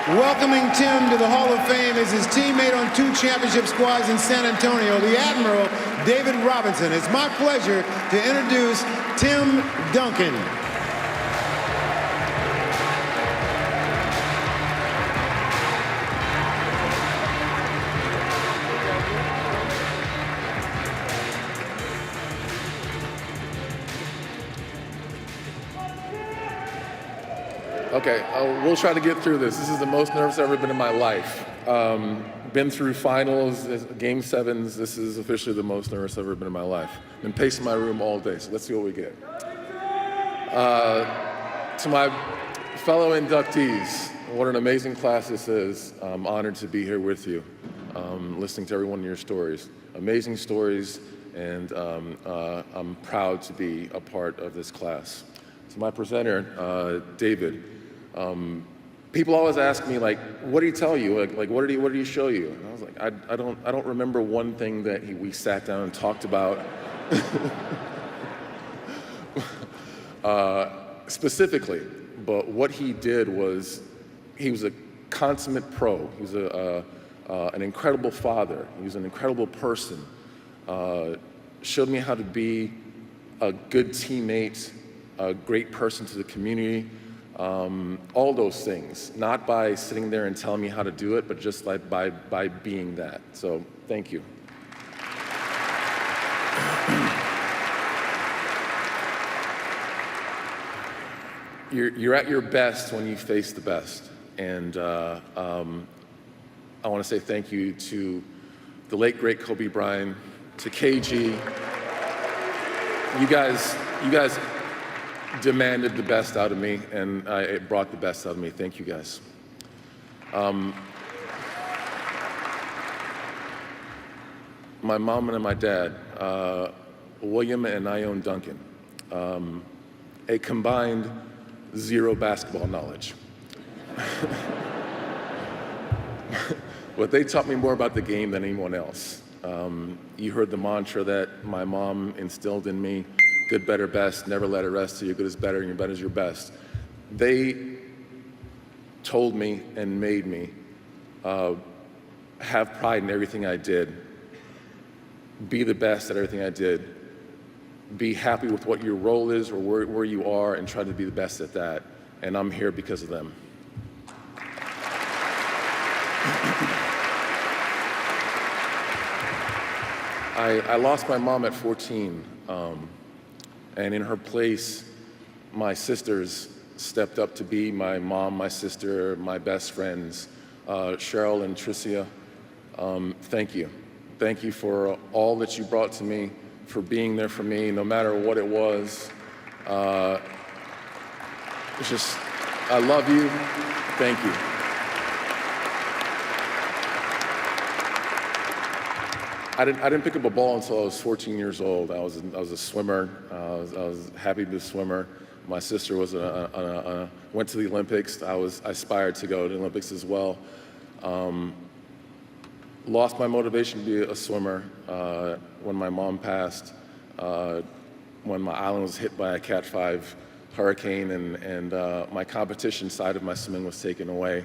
Welcoming Tim to the Hall of Fame is his teammate on 2 championship squads in San Antonio, the Admiral, David Robinson. It's my pleasure to introduce Tim Duncan. Okay, we'll try to get through this. This is the most nervous I've ever been in my life. Been through finals, game 7s. This is officially the most nervous I've ever been in my life. Been pacing my room all day, so let's see what we get. To my fellow inductees, what an amazing class this is. I'm honored to be here with you, listening to every one of your stories. Amazing stories, and I'm proud to be a part of this class. To my presenter, David, people always ask me, like, what did he tell you? Like what did he show you? And I was like, I don't remember one thing that we sat down and talked about specifically, but what he did was, he was a consummate pro. He was an incredible father. He was an incredible person. Showed me how to be a good teammate, a great person to the community, all those things, not by sitting there and telling me how to do it, but just like by being that. So thank you. You're at your best when you face the best. And I want to say thank you to the late, great Kobe Bryant, to KG. You guys demanded the best out of me, and it brought the best out of me. Thank you, guys. My mom and my dad, William and Ione Duncan, a combined 0 basketball knowledge. But they taught me more about the game than anyone else. You heard the mantra that my mom instilled in me: good, better, best, never let it rest till your good is better and your better is your best. They told me and made me have pride in everything I did, be the best at everything I did, be happy with what your role is or where you are, and try to be the best at that. And I'm here because of them. I lost my mom at 14. And in her place, my sisters stepped up to be my mom, my sister, my best friends, Cheryl and Tricia. Thank you. Thank you for all that you brought to me, for being there for me, no matter what it was. It's just, I love you. Thank you. I didn't pick up a ball until I was 14 years old. I was a swimmer. I was happy to be a swimmer. My sister was went to the Olympics. I aspired to go to the Olympics as well. Lost my motivation to be a swimmer when my mom passed, when my island was hit by a Cat 5 hurricane, and my competition side of my swimming was taken away.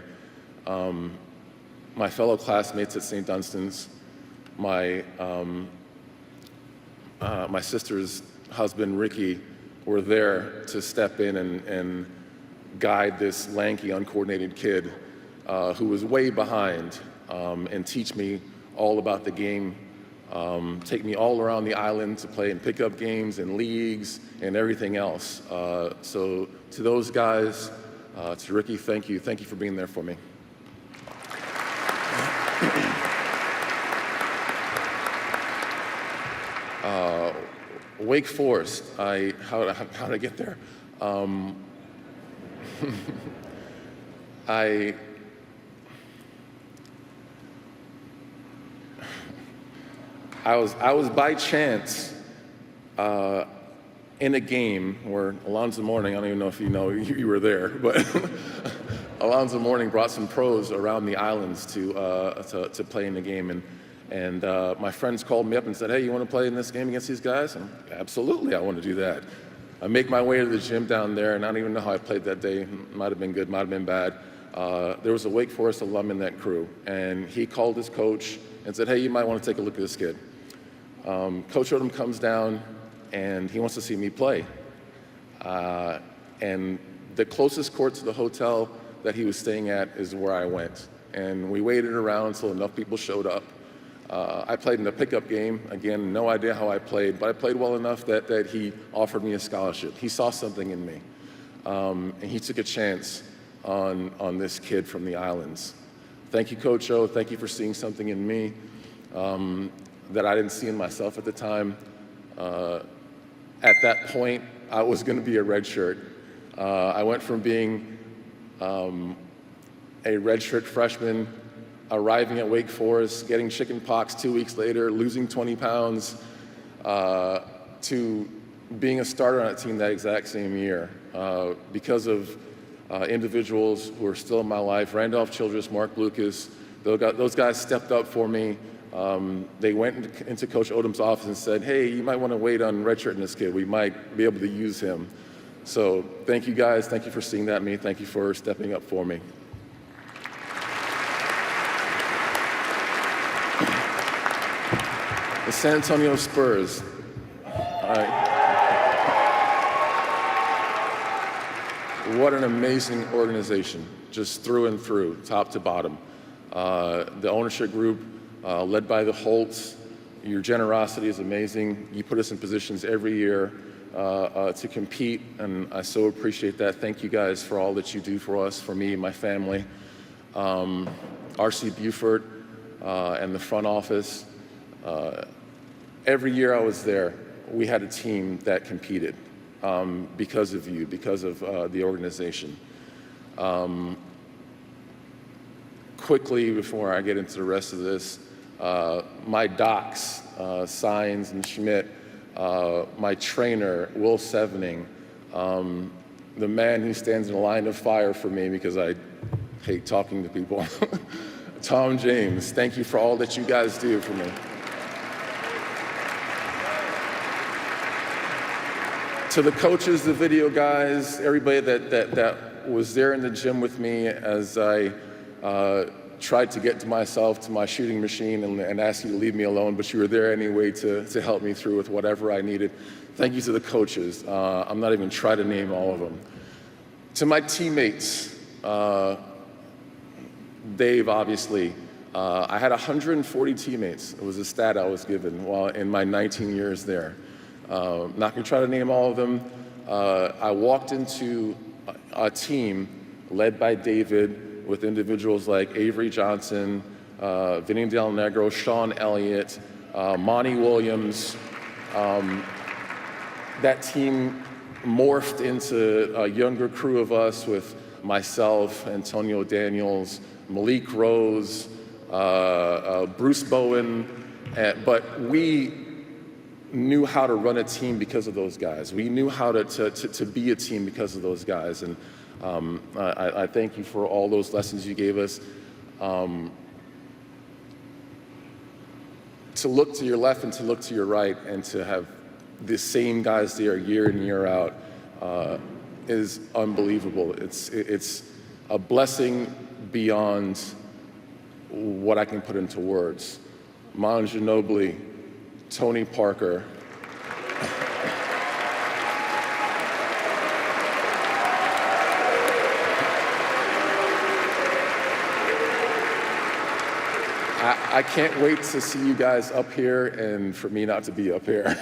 My fellow classmates at St. Dunstan's, my sister's husband, Ricky, were there to step in and guide this lanky, uncoordinated kid who was way behind, and teach me all about the game, take me all around the island to play in pickup games and leagues and everything else. So to those guys, to Ricky, thank you. Thank you for being there for me. Wake Forest, how did I get there? I was by chance in a game where Alonzo Mourning, I don't even know if you know you were there, but Alonzo Mourning brought some pros around the islands to play in the game, and my friends called me up and said, hey, you want to play in this game against these guys? And absolutely, I want to do that. I make my way to the gym down there, and I don't even know how I played that day. Might have been good, might have been bad. there was a Wake Forest alum in that crew, and he called his coach and said, hey, you might want to take a look at this kid. Coach Odom comes down, and he wants to see me play. And the closest court to the hotel that he was staying at is where I went. And we waited around until enough people showed up. I played in a pickup game. Again, no idea how I played, but I played well enough that he offered me a scholarship. He saw something in me, and he took a chance on this kid from the islands. Thank you, Coach O. Thank you for seeing something in me that I didn't see in myself at the time. At that point, I was going to be a redshirt. I went from being a redshirt freshman, arriving at Wake Forest, getting chicken pox 2 weeks later, losing 20 pounds, to being a starter on a team that exact same year because of individuals who are still in my life. Randolph Childress, Mark Lucas, those guys stepped up for me. They went into Coach Odom's office and said, hey, you might want to wait on redshirting this kid. We might be able to use him. So thank you guys. Thank you for seeing that in me. Thank you for stepping up for me. The San Antonio Spurs. All right. What an amazing organization, just through and through, top to bottom. The ownership group, led by the Holtz, your generosity is amazing. You put us in positions every year to compete, and I so appreciate that. Thank you guys for all that you do for us, for me and my family. R.C. Buford and the front office. Every year I was there, we had a team that competed because of you, because of the organization. Quickly, before I get into the rest of this, my docs, Sines and Schmidt, my trainer, Will Sevening, the man who stands in a line of fire for me because I hate talking to people, Tom James, thank you for all that you guys do for me. To the coaches, the video guys, everybody that was there in the gym with me as I tried to get to myself, to my shooting machine, and ask you to leave me alone, but you were there anyway to help me through with whatever I needed. Thank you to the coaches. I'm not even trying to name all of them. To my teammates, Dave, obviously, I had 140 teammates. It was a stat I was given while in my 19 years there. Not going to try to name all of them. I walked into a team led by David with individuals like Avery Johnson, Vinny Del Negro, Sean Elliott, Monty Williams. That team morphed into a younger crew of us with myself, Antonio Daniels, Malik Rose, Bruce Bowen, but we knew how to run a team because of those guys. We knew how to be a team because of those guys. And I thank you for all those lessons you gave us. To look to your left and to look to your right and to have the same guys there year in, year out is unbelievable. It's a blessing beyond what I can put into words. Manu Ginobili, Tony Parker, I can't wait to see you guys up here and for me not to be up here.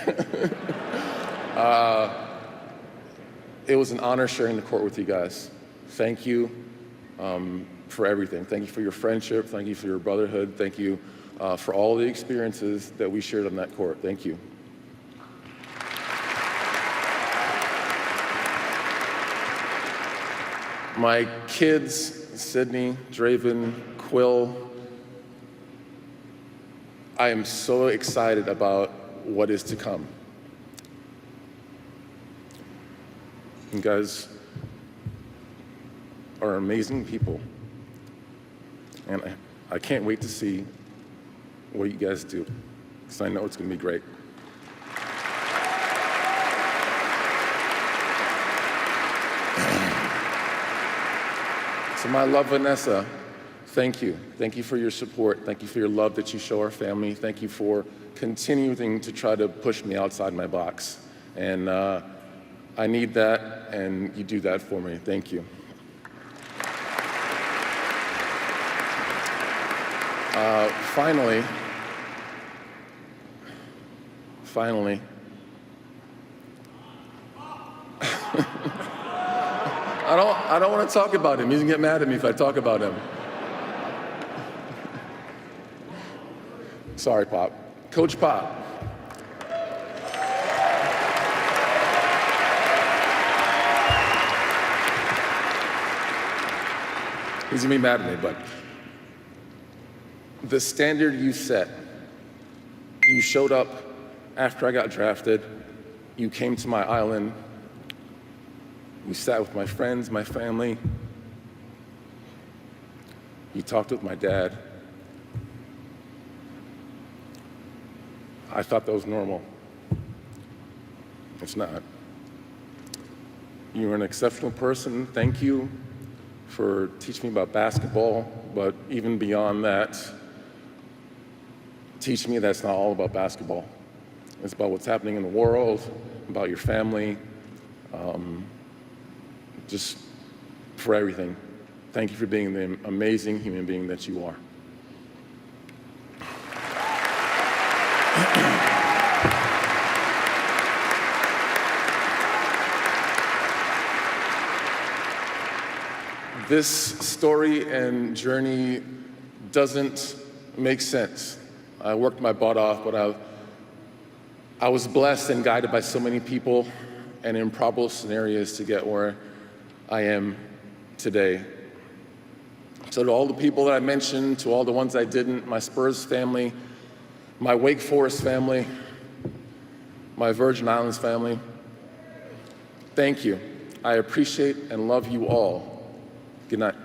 It was an honor sharing the court with you guys. Thank you for everything. Thank you for your friendship. Thank you for your brotherhood. Thank you for all the experiences that we shared on that court. Thank you. My kids, Sydney, Draven, Quill, I am so excited about what is to come. You guys are amazing people, and I can't wait to see what you guys do, because I know it's going to be great. To my love, Vanessa, thank you. Thank you for your support. Thank you for your love that you show our family. Thank you for continuing to try to push me outside my box. And I need that, and you do that for me. Thank you. Finally, I don't want to talk about him. He's gonna get mad at me if I talk about him. Sorry, Pop. Coach Pop. He's gonna be mad at me, but the standard you set, you showed up after I got drafted, you came to my island, you sat with my friends, my family, you talked with my dad. I thought that was normal. It's not. You're an exceptional person. Thank you for teaching me about basketball, but even beyond that, teach me that's not all about basketball. It's about what's happening in the world, about your family, just for everything. Thank you for being the amazing human being that you are. This story and journey doesn't make sense. I worked my butt off, but I was blessed and guided by so many people and improbable scenarios to get where I am today. So to all the people that I mentioned, to all the ones I didn't, my Spurs family, my Wake Forest family, my Virgin Islands family, thank you. I appreciate and love you all. Good night.